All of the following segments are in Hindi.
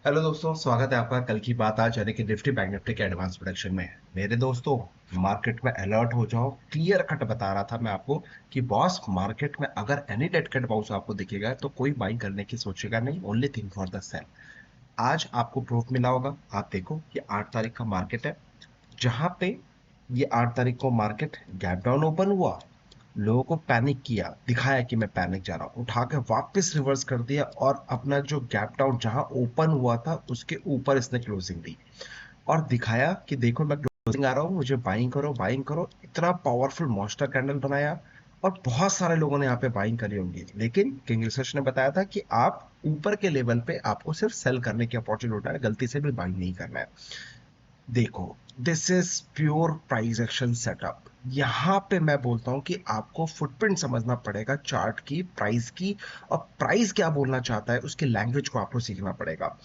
हेलो दोस्तों, स्वागत है आपका कल की बात आज यानी कि निफ्टी बैंक निफ्टी के एडवांस प्रोडक्शन में। मेरे दोस्तों, मार्केट में अलर्ट हो जाओ। क्लियर कट बता रहा था मैं आपको कि बॉस, मार्केट में अगर एनी डेड कट बाउंस आपको दिखेगा तो कोई बाइंग करने की सोचेगा नहीं, only think for the sell. आज आपको प्रूफ मिला होगा। आप देखो, ये 8 तारीख का मार्केट है, जहां पे ये 8 तारीख को मार्केट गैप डाउन ओपन हुआ। लोगों को पैनिक किया, दिखाया कि मैं पैनिक जा रहा हूं, उठा के वापस रिवर्स कर दिया और अपना जो गैप डाउन जहां ओपन हुआ था उसके ऊपर इसने क्लोजिंग दी और दिखाया कि देखो मैं क्लोजिंग आ रहा हूं, मुझे बाइंग करो बाइंग करो। इतना पावरफुल मॉन्स्टर कैंडल बनाया और बहुत सारे लोगों ने यहाँ पे बाइंग करी होंगी, लेकिन किंग रिसर्च ने बताया था कि आप ऊपर के लेवल पे आपको सिर्फ सेल करने की अपॉर्चुनिटी उठाना है, गलती से भी बाइंग नहीं करना है। देखो, this is pure price action setup. यहां पे मैं बोलता हूं कि आपको फुटप्रिंट समझना पड़ेगा चार्ट की, प्राइस की। और प्राइस क्या बोलना चाहता है उसकी लैंग्वेज को आपको सीखना पड़ेगा।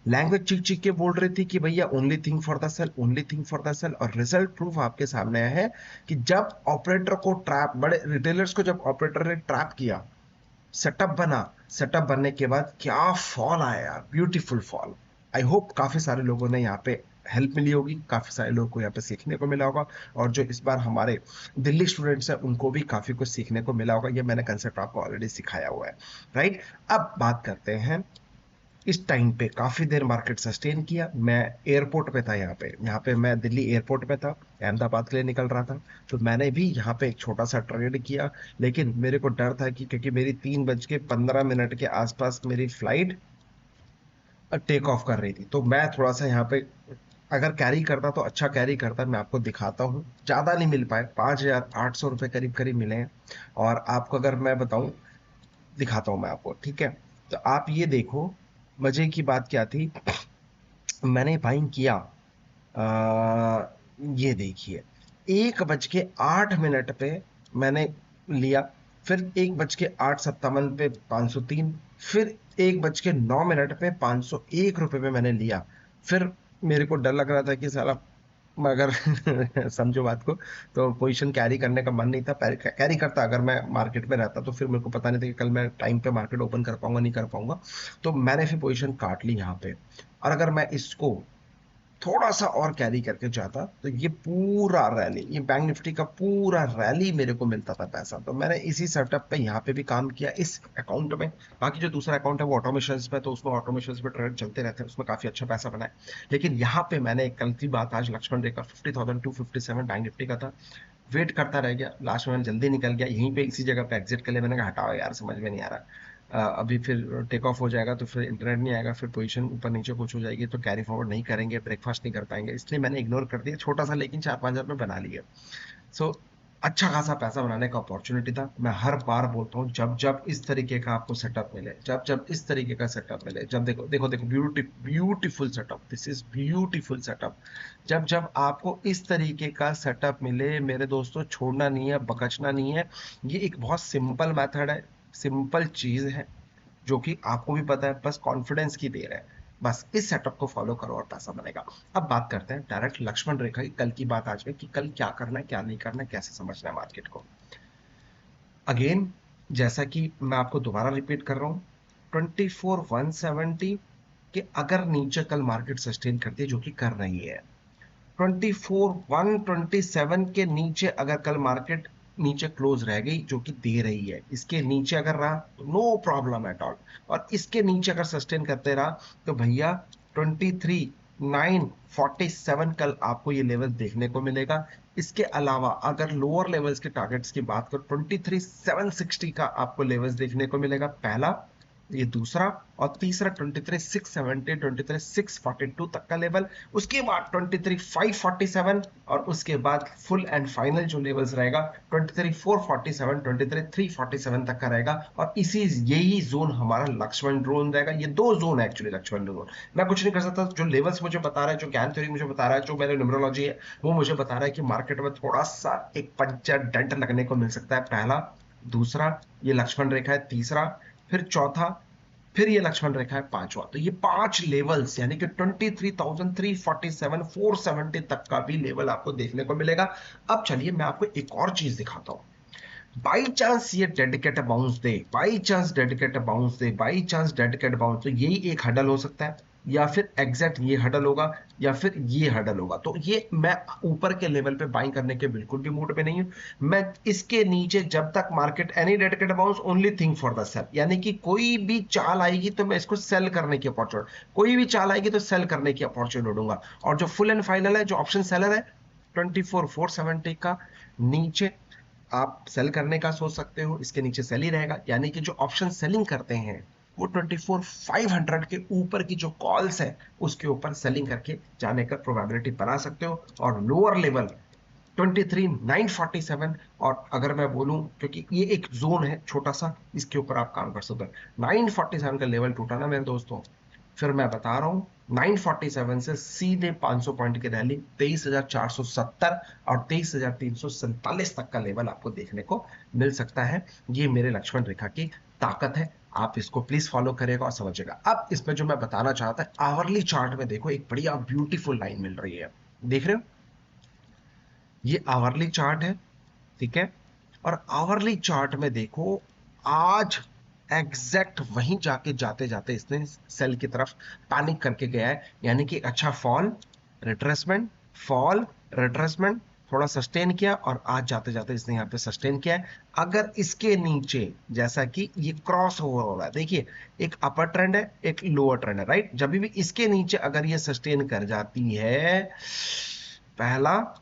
लैंग्वेज चीख चीख के बोल रही थी कि भैया only thing for the sell, only thing for the sell, और रिजल्ट प्रूफ आपके सामने आया है कि जब ऑपरेटर को ट्रैप, बड़े रिटेलर्स को जब ऑपरेटर ने ट्रैप किया, सेटअप बना, सेटअप बनने के बाद क्या फॉल आया यार, ब्यूटीफुल फॉल। आई होप काफी सारे लोगों ने यहाँ पे हेल्प मिली होगी, काफी सारे लोगों को यहाँ पे सीखने को मिला होगा। और जो इस बार हमारे दिल्ली स्टूडेंट्स हैं उनको भी काफी कुछ सीखने को मिला होगा। ये मैंने कंसेप्ट आपको ऑलरेडी सिखाया हुआ है। राइट। अब बात करते हैं, इस टाइम पे काफी देर मार्केट सस्टेन किया। मैं एयरपोर्ट पे था, यहाँ पे मैं दिल्ली एयरपोर्ट पे था, अहमदाबाद के लिए निकल रहा था। तो मैंने भी यहाँ पे एक छोटा सा ट्रेड किया, लेकिन मेरे को डर था कि क्योंकि मेरी 3:15 के आसपास मेरी फ्लाइट टेक ऑफ कर रही थी, तो मैं थोड़ा सा यहाँ पे अगर कैरी करता तो अच्छा कैरी करता। मैं आपको दिखाता हूँ, ज्यादा नहीं मिल पाए, 5,800 रुपये करीब करीब मिले हैं। और आपको अगर मैं बताऊं, दिखाता हूं मैं आपको, ठीक है। तो आप ये देखो, मजे की बात क्या थी, मैंने बाइंग किया। ये देखिए, 1:08 पे मैंने लिया, फिर 1:08 पे 503, फिर 1:09 पे 501 रुपए पे मैंने लिया। फिर मेरे को डर लग रहा था कि साला, मगर समझो बात को, तो पोजीशन कैरी करने का मन नहीं था। कैरी करता अगर मैं मार्केट में रहता तो फिर मेरे को पता नहीं था कि कल मैं टाइम पे मार्केट ओपन कर पाऊंगा नहीं कर पाऊंगा। तो मैंने फिर पोजीशन काट ली यहाँ पे। और अगर मैं इसको थोड़ा सा और कैरी करके जाता तो ये पूरा रैली, ये बैंक निफ्टी का पूरा रैली मेरे को मिलता था पैसा। तो मैंने इसी सेटअप पे यहाँ पे भी काम किया इस अकाउंट में। बाकी जो दूसरा अकाउंट है वो ऑटोमेशन पे, तो उसमें ऑटोमेशन पे ट्रेड चलते रहते हैं, उसमें काफी अच्छा पैसा बना है। लेकिन यहाँ पे मैंने कल की बात, आज लक्ष्मण रेखा 50,257 बैंक निफ्टी का था, वेट करता रह गया। लास्ट में मैंने जल्दी निकल गया यहीं पे, इसी जगह पे एग्जिट के लिए मैंने कहा हटाओ यार, समझ में नहीं आ रहा। अभी फिर टेक ऑफ हो जाएगा तो फिर इंटरनेट नहीं आएगा, फिर पोजीशन ऊपर नीचे कुछ हो जाएगी तो कैरी फॉरवर्ड नहीं करेंगे, ब्रेकफास्ट नहीं कर पाएंगे, इसलिए मैंने इग्नोर कर दिया। छोटा सा लेकिन 4-5 हजार में बना लिया। सो अच्छा खासा पैसा बनाने का अपॉर्चुनिटी था। मैं हर बार बोलता हूँ, जब जब इस तरीके का आपको सेटअप मिले, जब जब इस तरीके का सेटअप मिले, जब देखो देखो देखो, beautiful setup, this is beautiful setup. जब जब आपको इस तरीके का सेटअप मिले मेरे दोस्तों, छोड़ना नहीं है, बकचना नहीं है। ये एक बहुत सिंपल मेथड है, सिंपल चीज है, जो कि आपको भी पता है, बस कॉन्फिडेंस की देर है। बस इस सेटअप को फॉलो करो और पैसा बनेगा। अब बात करते हैं डायरेक्ट लक्ष्मण रेखा की, कल की बात आज में, कि कल क्या करना है क्या नहीं करना है, कैसे समझना है मार्केट को। अगेन, जैसा कि मैं आपको दोबारा रिपीट कर रहा हूं, 24,170 के अगर नीचे कल मार्केट सस्टेन करती है, जो कि कर रही है, 24,127 के नीचे अगर कल मार्केट नीचे क्लोज रह गई, जो कि दे रही है, इसके नीचे अगर रहा तो नो प्रॉब्लम एट ऑल। और इसके नीचे अगर सस्टेन करते रहा तो भैया 23,947 कल आपको ये लेवल देखने को मिलेगा। इसके अलावा अगर लोअर लेवल्स के टारगेट्स की बात करो, 23,760 का आपको लेवल्स देखने को मिलेगा, पहला। ये दूसरा। और तीसरा 23,670, 23,642 तक का लेवल। उसके बाद 23,547, और उसके बाद फुल एंड फाइनल जो लेवल्स रहेगा 23,447, 23,347 तक का रहेगा। और इसी, यही जोन हमारा लक्ष्मण जोन रहेगा। ये दो जोन है एक्चुअली लक्ष्मण जोन। मैं कुछ नहीं कर सकता, जो लेवल्स मुझे बता रहा है, जो ज्ञान थ्योरी मुझे बता रहा है, जो मेरे न्यूमरोलॉजी है वो मुझे बता रहा है कि मार्केट में थोड़ा सा एक पंचर डेंट लगने को मिल सकता है, पहला। दूसरा, ये लक्ष्मण रेखा है, तीसरा। फिर चौथा। फिर ये लक्ष्मण रेखा है, पांचवा। तो ये 5 लेवल्स यानी कि 23,347, 470 तक का भी लेवल आपको देखने को मिलेगा। अब चलिए मैं आपको एक और चीज दिखाता हूं। बाई चांस ये dedicate bounce they, by chance dedicate bounce they, by chance dedicate bounce, तो यही एक हडल हो सकता है, या फिर एग्जैक्ट ये हडल होगा, या फिर ये हडल होगा। तो ये मैं ऊपर के लेवल पे बाइंग करने के बिल्कुल भी मूड पे नहीं हूं। मैं इसके नीचे जब तक market any dead cat bounce only think for the sell, यानी कि कोई भी चाल आएगी तो मैं इसको सेल करने की अपॉर्चुनिटी, कोई भी चाल आएगी तो सेल करने की अपॉर्चुनिटी ढूंढूंगा। और जो फुल एंड फाइनल है, जो ऑप्शन सेलर है 24,470 का नीचे आप सेल करने का सोच सकते हो, इसके नीचे सेल ही रहेगा। यानी कि जो ऑप्शन सेलिंग करते हैं वो 24,500 के ऊपर की जो कॉल्स है उसके ऊपर सेलिंग करके जाने का प्रोबेबिलिटी बना सकते हो। और लोअर लेवल 23,947, और अगर मैं बोलूं क्योंकि ये एक जोन है छोटा सा, इसके ऊपर आप काम कर सकते हो। 947 का लेवल टूटा ना मेरे दोस्तों, फिर मैं बता रहा हूं 947 से सीधे 500 पॉइंट की रैली 23,470 और 23,347 तक का लेवल आपको देखने को मिल सकता है। ये मेरे लक्ष्मण रेखा की ताकत है, आप इसको प्लीज फॉलो करेगा और समझिएगा। अब इसमें जो मैं बताना चाहता है, आवरली चार्ट में देखो एक बढ़िया ब्यूटीफुल लाइन मिल रही है, देख रहे हो, ये आवरली चार्ट है, ठीक है। और आवरली चार्ट में देखो आज एग्जैक्ट वहीं जाके जाते जाते इसने सेल की तरफ पैनिक करके गया है, यानी कि अच्छा फॉल, रिट्रेसमेंट, फॉल, रिट्रेसमेंट, थोड़ा सस्टेन किया और आज जाते जाते इसने यहाँ पे सस्टेन किया है। अगर इसके नीचे जैसा कि ये क्रॉस ओवर हो रहा है, देखिए एक अपर ट्रेंड है एक लोअर ट्रेंड है, राइट। जब भी इसके नीचे अगर ये सस्टेन कर जाती है, पहला,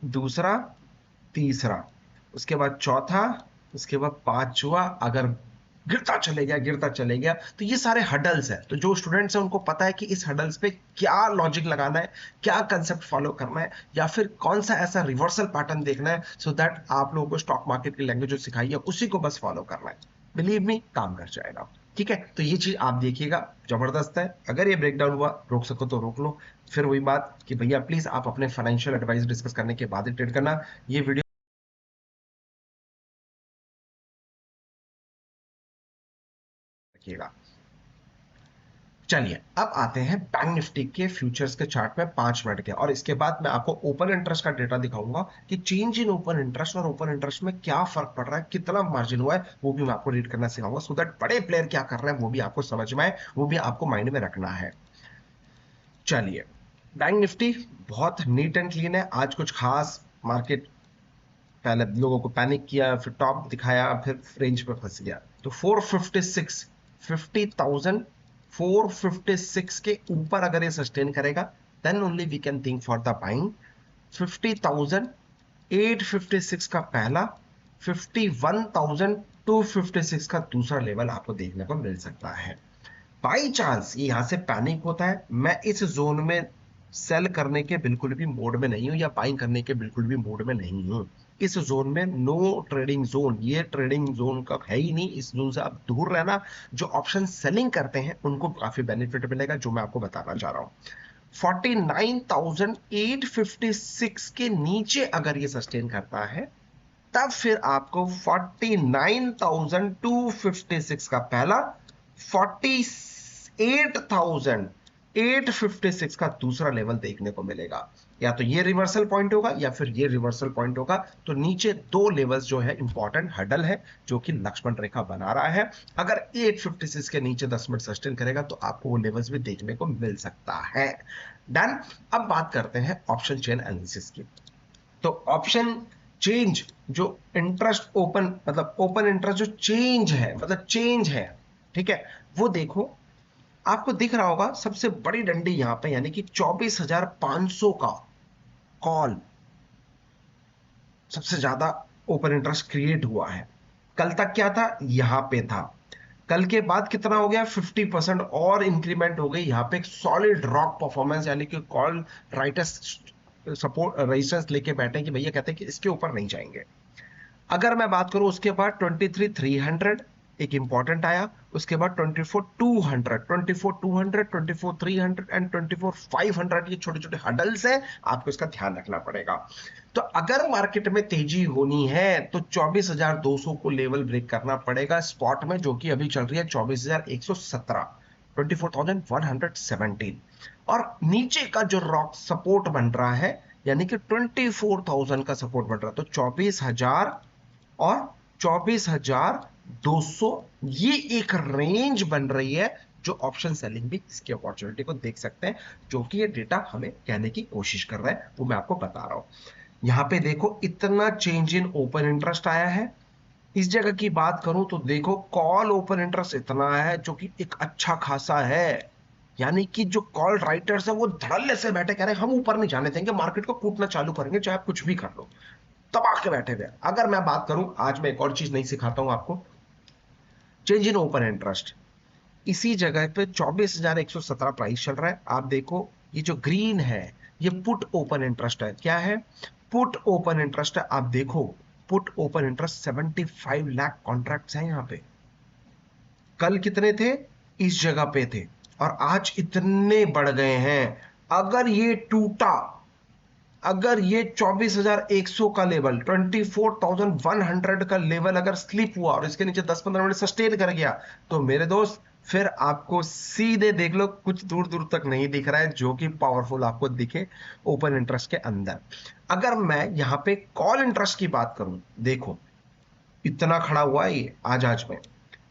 दूसरा, तीसरा, उसके बाद चौथा, उसके बाद पांचवा, अगर गिरता चले गया गिरता चले गया, तो ये सारे हडल्स है। तो जो स्टूडेंट्स हैं उनको पता है कि इस हडल्स पे क्या लॉजिक लगाना है, क्या कंसेप्ट फॉलो करना है, या फिर कौन सा ऐसा रिवर्सल पैटर्न देखना है, सो दैट आप लोगों को स्टॉक मार्केट की लैंग्वेज जो सिखाई है उसी को बस फॉलो करना है। बिलीव मी, काम कर जाएगा। ठीक है, तो ये चीज आप देखिएगा, जबरदस्त है। अगर ये ब्रेकडाउन हुआ, रोक सको तो रोक लो। फिर वही बात कि भैया प्लीज आप अपने फाइनेंशियल एडवाइस डिस्कस करने के बाद ही ट्रेड करना। ये वीडियो रखिएगा। चलिए अब आते हैं बैंक निफ्टी के फ्यूचर्स के चार्ट में 5 मिनट के, और इसके बाद मैं आपको ओपन इंटरेस्ट का डेटा दिखाऊंगा कि चेंज इन ओपन इंटरेस्ट और ओपन इंटरेस्ट में क्या फर्क पड़ रहा है, कितना मार्जिन हुआ है, वो भी मैं आपको रीड करना सिखाऊंगा, सो दैट बड़े प्लेयर क्या कर रहे हैं वो भी आपको समझ में आए, वो भी आपको माइंड में रखना है। चलिए, बैंक निफ्टी बहुत नीट एंड क्लीन है। आज कुछ खास मार्केट पहले लोगों को पैनिक किया, फिर टॉप दिखाया, फिर रेंज पे फंस गया। तो 456, 50,000 456 के ऊपर अगर ये सस्टेन करेगा, then only we can think for the buying. 50,856 का पहला, 51,256 का दूसरा लेवल आपको देखने को मिल सकता है। बाई चांस ये यहां से पैनिक होता है, मैं इस जोन में सेल करने के बिल्कुल भी मोड में नहीं हूं, या बाइंग करने के बिल्कुल भी मोड में नहीं हूं। इस जोन में नो ट्रेडिंग जोन, ये ट्रेडिंग जोन का है ही नहीं, इस जोन से आप दूर रहना। जो ऑप्शन सेलिंग करते हैं उनको काफी बेनिफिट मिलेगा, जो मैं आपको बताना चाह रहा हूं। 49,856 के नीचे अगर ये सस्टेन करता है, तब फिर आपको 49,256 का पहला, 48,856 का दूसरा लेवल देखने को मिलेगा। या तो ये रिवर्सल पॉइंट होगा या फिर ये रिवर्सल पॉइंट होगा। तो नीचे दो लेवल्स जो है इंपॉर्टेंट हडल है, जो कि लक्ष्मण रेखा बना रहा है। अगर 856 के नीचे 10 मिनट सस्टेन करेगा तो आपको वो लेवल्स भी देखने को मिल सकता है। डन। अब बात करते हैं ऑप्शन चेन एनालिसिस की। तो ऑप्शन चेंज, जो इंटरेस्ट ओपन, मतलब ओपन इंटरेस्ट जो चेंज है, मतलब चेंज है, ठीक है, वो देखो आपको दिख रहा होगा सबसे बड़ी डंडी यहां पे, यानी कि 24,500 का कॉल सबसे ज्यादा ओपन इंटरेस्ट क्रिएट हुआ है। कल तक क्या था, यहां पे था। कल के बाद कितना हो गया, 50% और इंक्रीमेंट हो गई। यहां पे एक सॉलिड रॉक परफॉर्मेंस, यानी कि कॉल राइटर्स सपोर्ट रेजिस्टेंस लेके बैठे कि भैया कहते हैं कि इसके ऊपर नहीं जाएंगे। अगर मैं बात करूं उसके बाद 23,300 एक इंपॉर्टेंट आया, उसके बाद 24,200, 24,200, 24,300 एंड 24,500, ये छोटे छोटे हडल्स हैं, आपको इसका ध्यान रखना पड़ेगा। तो अगर मार्केट में तेजी होनी है तो 24,200 को लेवल ब्रेक करना पड़ेगा स्पॉट में, जो कि अभी चल रही है 24,117, 24,117। और नीचे का जो रॉक सपोर्ट बन रहा है, यानी कि 24,000 का सपोर्ट बन रहा है, तो 24,000 और 24,200, ये एक रेंज बन रही है जो ऑप्शन सेलिंग भी इसकी अपॉर्चुनिटी को देख सकते हैं, जो कि ये डेटा हमें कहने की कोशिश कर रहा है, वो मैं आपको बता रहा हूं। यहां पे देखो इतना चेंज इन ओपन इंटरेस्ट आया है। इस जगह की बात करूं तो देखो कॉल ओपन इंटरेस्ट इतना आया है जो कि एक अच्छा खासा है, यानी कि जो कॉल राइटर्स है वो धड़ल्ले से बैठे कह रहे हैं हम ऊपर नहीं जाने देंगे, मार्केट को कूटना चालू करेंगे चाहे आप कुछ भी कर लो, दबा के बैठे हुए। अगर मैं बात करूं, आज मैं एक और चीज नहीं सिखाता हूं आपको, चेंज इन ओपन इंटरेस्ट इसी जगह पे 24,117 प्राइस चल रहा है। आप देखो ये जो ग्रीन है ये पुट ओपन इंटरेस्ट है। क्या है? पुट ओपन इंटरेस्ट है। आप देखो put open interest 75 lakh contracts हैं यहां पे। कल कितने थे? इस जगह पे थे, और आज इतने बढ़ गए हैं। अगर ये टूटा, अगर ये 24,100 का लेवल, 24,100 का लेवल अगर स्लिप हुआ और इसके नीचे 10-15 मिनट सस्टेन कर गया, तो मेरे दोस्त फिर आपको सीधे देख लो कुछ दूर दूर तक नहीं दिख रहा है जो कि पावरफुल आपको दिखे ओपन इंटरेस्ट के अंदर। अगर मैं यहां पे कॉल इंटरेस्ट की बात करूं, देखो इतना खड़ा हुआ है ये आज में,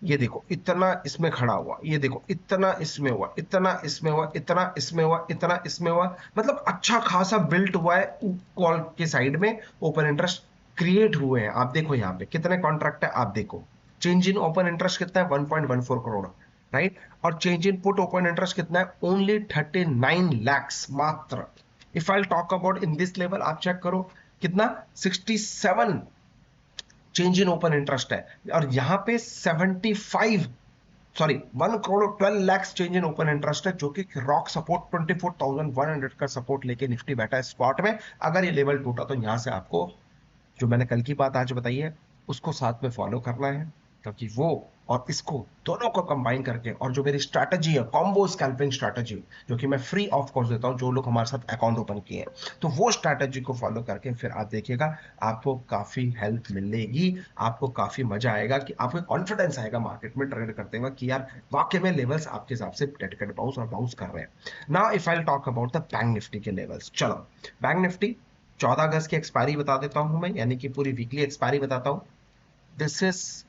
ये देखो इतना इसमें खड़ा हुआ, ये देखो इतना इसमें हुआ, इतना इसमें हुआ, इतना इसमें हुआ, इतना इसमें हुआ, मतलब अच्छा खासा बिल्ट हुआ है कॉल के साइड में। ओपन इंटरेस्ट क्रिएट हुए हैं। आप देखो यहाँ पे कितने कॉन्ट्रैक्ट है, आप देखो चेंज इन ओपन इंटरेस्ट कितना है, 1.14 करोड़, राइट। और change in put open interest कितना है, ओनली 39 लैक्स मात्र। If I talk about in this level, आप चेक करो कितना, 67 चेंज इन ओपन इंटरेस्ट है, और यहां पे 75, sorry 1 crore 12 lakh change in open interest है, जो कि रॉक सपोर्ट 24,100 का सपोर्ट लेके निफ्टी बैठा है स्पॉट में। अगर ये लेवल टूटा तो यहां से आपको जो मैंने कल की बात आज बताई है उसको साथ में फॉलो करना है, क्योंकि वो और इसको दोनों को कंबाइन करके, और जो मेरी स्ट्रैटेजी है कॉम्बो स्कैल्पिंग स्ट्रैटेजी, जो कि मैं फ्री ऑफ कोर्स देता हूं जो लोग हमारे साथ अकाउंट ओपन किए हैं, तो वो स्ट्रैटेजी को फॉलो करके फिर आप देखिएगा आपको काफी हेल्प मिलेगी, आपको काफी मजा आएगा, कि आपको कॉन्फिडेंस आएगा मार्केट में ट्रेड करते हुए कि यार वाकई में लेवल्स आपके हिसाब से डेडिकेटेड बाउंस और बाउंस कर रहे हैं। Now if I talk about the bank Nifty के लेवल्स, चलो बैंक निफ्टी 14 अगस्त की एक्सपायरी बता देता हूं मैं, यानी कि पूरी वीकली एक्सपायरी बताता हूं। दिस इज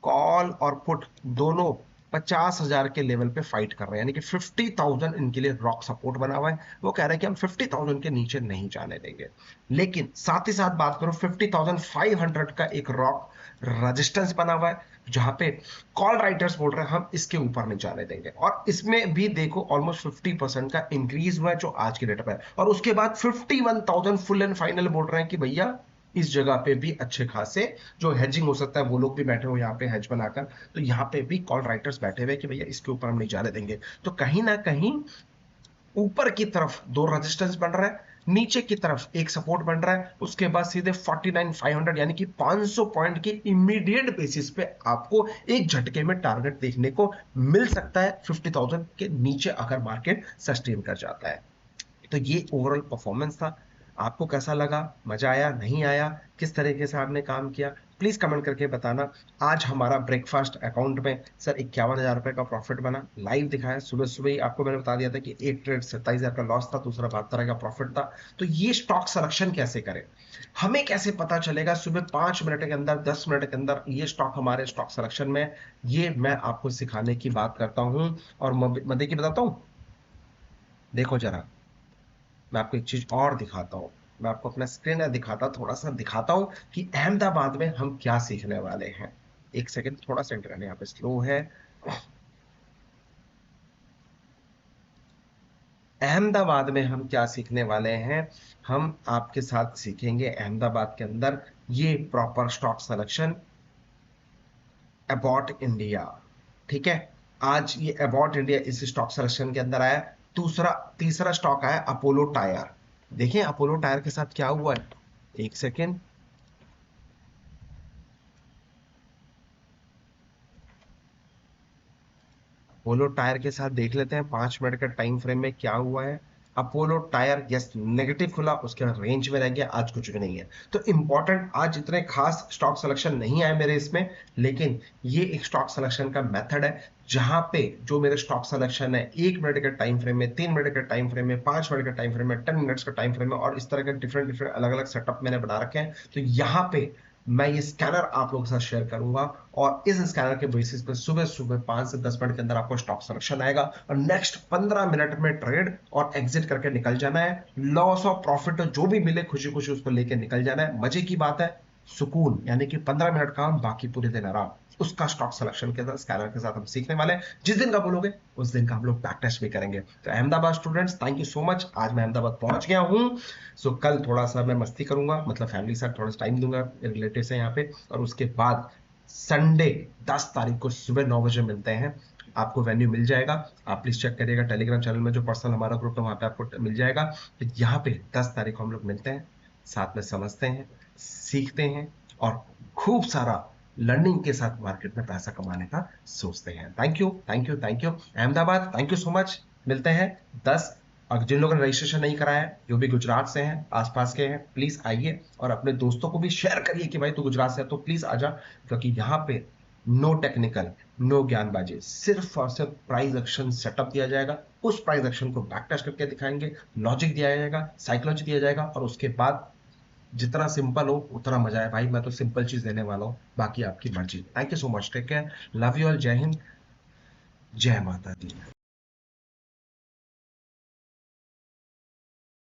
कॉल और पुट दोनों 50,000 के लेवल पे फाइट कर रहे हैं, यानी कि 50,000 इनके लिए रॉक सपोर्ट बना हुआ है। वो कह रहे हैं कि हम 50,000 के नीचे नहीं जाने देंगे, लेकिन साथ ही साथ बात करो 50,500 का एक रॉक रेजिस्टेंस बना हुआ है, जहां पे कॉल राइटर्स बोल रहे हैं हम इसके ऊपर नहीं जाने देंगे, और इसमें भी देखो ऑलमोस्ट 50% का इंक्रीज हुआ है जो आज की डेट पर है। और उसके बाद 51,000 फुल एंड फाइनल बोल रहे हैं कि भैया इस जगह पे भी अच्छे खासे जो हेजिंग हो सकता है, वो लोग भी बैठे हो यहाँ पे हेज बनाकर, तो यहाँ पे भी कॉल राइटर्स बैठे हुए कि भैया इसके ऊपर हम नहीं जाने देंगे। तो कहीं ना कहीं ऊपर की तरफ दो रेजिस्टेंस बन रहा है, नीचे की तरफ एक सपोर्ट बन रहा है, उसके बाद सीधे 49,500 यानी कि 500 पॉइंट के इमीडिएट बेसिस पे आपको एक झटके में टारगेट देखने को मिल सकता है 50,000 के नीचे अगर मार्केट सस्टेन कर जाता है। तो ये ओवरऑल परफॉर्मेंस था। आपको कैसा लगा, मजा आया नहीं आया, किस तरीके से आपने काम किया, प्लीज कमेंट करके बताना। आज हमारा ब्रेकफास्ट अकाउंट में सर 51,000 रुपए का प्रॉफिट बना, लाइव दिखाया सुबह सुबह ही। आपको मैंने बता दिया था कि एक ट्रेड 27,000 का लॉस था, दूसरा 72 का प्रॉफिट था। तो ये स्टॉक सिलेक्शन कैसे करें, हमें कैसे पता चलेगा सुबह 5 मिनट के अंदर 10 मिनट के अंदर ये स्टॉक हमारे स्टॉक सिलेक्शन में, ये मैं आपको सिखाने की बात करता हूं। और मजे की बताता हूं, देखो जरा मैं आपको एक चीज और दिखाता हूं, मैं आपको अपना स्क्रीन दिखाता, थोड़ा सा दिखाता हूं कि अहमदाबाद में हम क्या सीखने वाले हैं। एक सेकंड, थोड़ा सा इंटरनेट यहाँ पे स्लो है। अहमदाबाद में हम क्या सीखने वाले हैं, हम आपके साथ सीखेंगे अहमदाबाद के अंदर ये proper stock selection about India. ठीक है, आज ये अबाउट इंडिया इस स्टॉक सिलेक्शन के अंदर आया। तीसरा स्टॉक आया अपोलो टायर। देखिए अपोलो टायर के साथ क्या हुआ है, एक सेकेंड, अपोलो टायर के साथ देख लेते हैं 5 मिनट के टाइम फ्रेम में क्या हुआ है। अपोलो टायर यस नेगेटिव खुला, उसके रेंज में रह गया, आज कुछ भी नहीं है। तो इंपॉर्टेंट आज इतने खास स्टॉक सिलेक्शन नहीं आए मेरे इसमें, लेकिन ये एक स्टॉक सिलेक्शन का मेथड है जहां पे जो मेरे स्टॉक सिलेक्शन है 1 मिनट के टाइम फ्रेम में, 3 मिनट के टाइम फ्रेम में, 5 मिनट के टाइम फ्रेम में, 10 मिनट्स का टाइम फ्रेम में, और इस तरह के डिफरेंट डिफरेंट अलग अलग सेटअप मैंने बना रखे हैं। तो यहाँ पे मैं ये स्कैनर आप लोगों के साथ शेयर करूंगा, और इस स्कैनर के बेसिस पे सुबह सुबह 5 से 10 मिनट के अंदर आपको स्टॉक सिलेक्शन आएगा और नेक्स्ट 15 मिनट में ट्रेड और एग्जिट करके निकल जाना है। लॉस और प्रॉफिट जो भी मिले खुशी खुशी उसको लेके निकल जाना है। मजे की बात है, सुकून, यानी कि 15 मिनट काम बाकी पूरे दिन आराम, उसका स्टॉक सिलेक्शन के साथ स्कैनर के साथ हम सीखने वाले हैं। जिस दिन का बोलोगे उस दिन का हम लोग बैक टेस्ट भी करेंगे। तो Ahmedabad students, thank you so much. आज मैं अहमदाबाद पहुंच गया हूं। सो कल थोड़ा सा मैं मस्ती करूंगा, मतलब फैमिली के साथ थोड़ा सा टाइम दूंगा, रिलेटिव है यहाँ पे, और उसके बाद संडे 10 तारीख को सुबह 9 बजे मिलते हैं। आपको वेन्यू मिल जाएगा, आप प्लीज चेक करिएगा टेलीग्राम चैनल में, जो पर्सनल हमारा ग्रुप है वहां पे आपको मिल जाएगा। तो यहाँ पे 10 तारीख को हम लोग मिलते हैं, साथ में समझते हैं, सीखते हैं, और खूब सारा लर्निंग के साथ मार्केट में पैसा कमाने का सोचते हैं। Thank you, thank you, thank you Ahmedabad, thank you so much. मिलते हैं 10। और जिन लोगों ने रजिस्ट्रेशन नहीं कराया है, जो भी गुजरात से हैं, आसपास के हैं, प्लीज आइए और अपने दोस्तों को भी शेयर करिए कि भाई तू गुजरात से है तो प्लीज आजा। क्योंकि यहाँ पे नो टेक्निकल, नो ज्ञानबाजी, सिर्फ और सिर्फ प्राइस एक्शन सेटअप दिया जाएगा। उस प्राइस एक्शन को बैक टेस्ट करके दिखाएंगे, लॉजिक दिया जाएगा, साइकोलॉजी दिया जाएगा, और उसके बाद जितना सिंपल हो उतना मजा है भाई। मैं तो सिंपल चीज देने वाला हूँ, बाकी आपकी मर्जी। Thank you so much, take care, love you all, जय हिंद, जय माता दी।